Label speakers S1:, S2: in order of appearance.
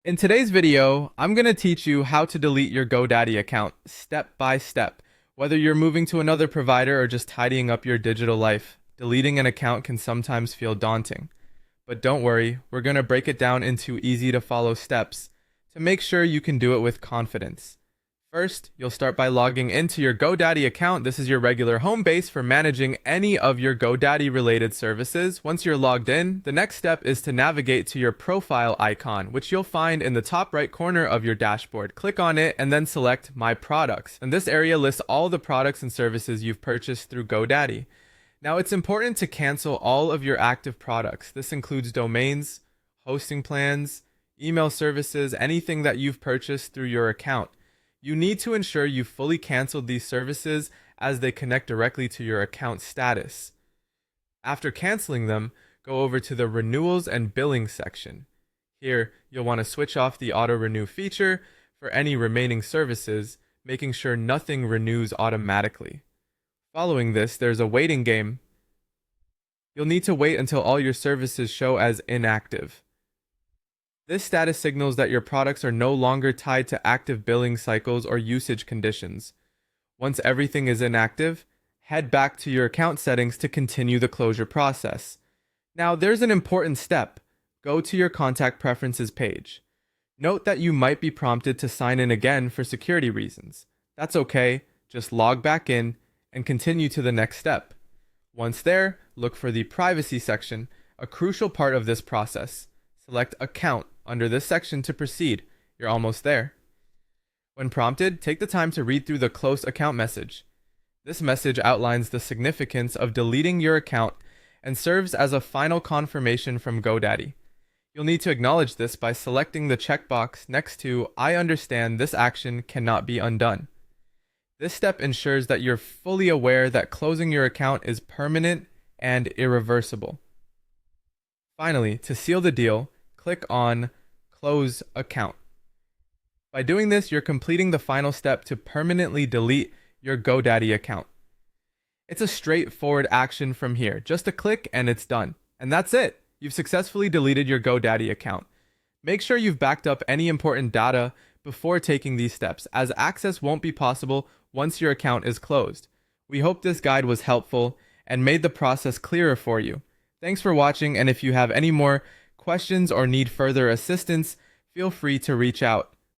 S1: In today's video, I'm going to teach you how to delete your GoDaddy account step by step. Whether you're moving to another provider or just tidying up your digital life, deleting an account can sometimes feel daunting. But don't worry, we're going to break it down into easy to follow steps to make sure you can do it with confidence. First, you'll start by logging into your GoDaddy account. This is your regular home base for managing any of your GoDaddy related services. Once you're logged in, the next step is to navigate to your profile icon, which you'll find in the top right corner of your dashboard. Click on it and then select My Products. And this area lists all the products and services you've purchased through GoDaddy. Now, it's important to cancel all of your active products. This includes domains, hosting plans, email services, anything that you've purchased through your account. You need to ensure you've fully canceled these services as they connect directly to your account status. After canceling them, go over to the Renewals and Billing section. Here, you'll want to switch off the auto renew feature for any remaining services, making sure nothing renews automatically. Following this, there's a waiting game. You'll need to wait until all your services show as inactive. This status signals that your products are no longer tied to active billing cycles or usage conditions. Once everything is inactive, head back to your account settings to continue the closure process. Now, there's an important step. Go to your contact preferences page. Note that you might be prompted to sign in again for security reasons. That's okay, just log back in and continue to the next step. Once there, look for the privacy section, a crucial part of this process. Select Account under this section to proceed. You're almost there. When prompted, take the time to read through the Close Account message. This message outlines the significance of deleting your account and serves as a final confirmation from GoDaddy. You'll need to acknowledge this by selecting the checkbox next to I understand this action cannot be undone. This step ensures that you're fully aware that closing your account is permanent and irreversible. Finally, to seal the deal, click on Close Account. By doing this, you're completing the final step to permanently delete your GoDaddy account. It's a straightforward action from here. Just a click and it's done. And that's it. You've successfully deleted your GoDaddy account. Make sure you've backed up any important data before taking these steps, as access won't be possible once your account is closed. We hope this guide was helpful and made the process clearer for you. Thanks for watching, and if you have any more questions or need further assistance, feel free to reach out.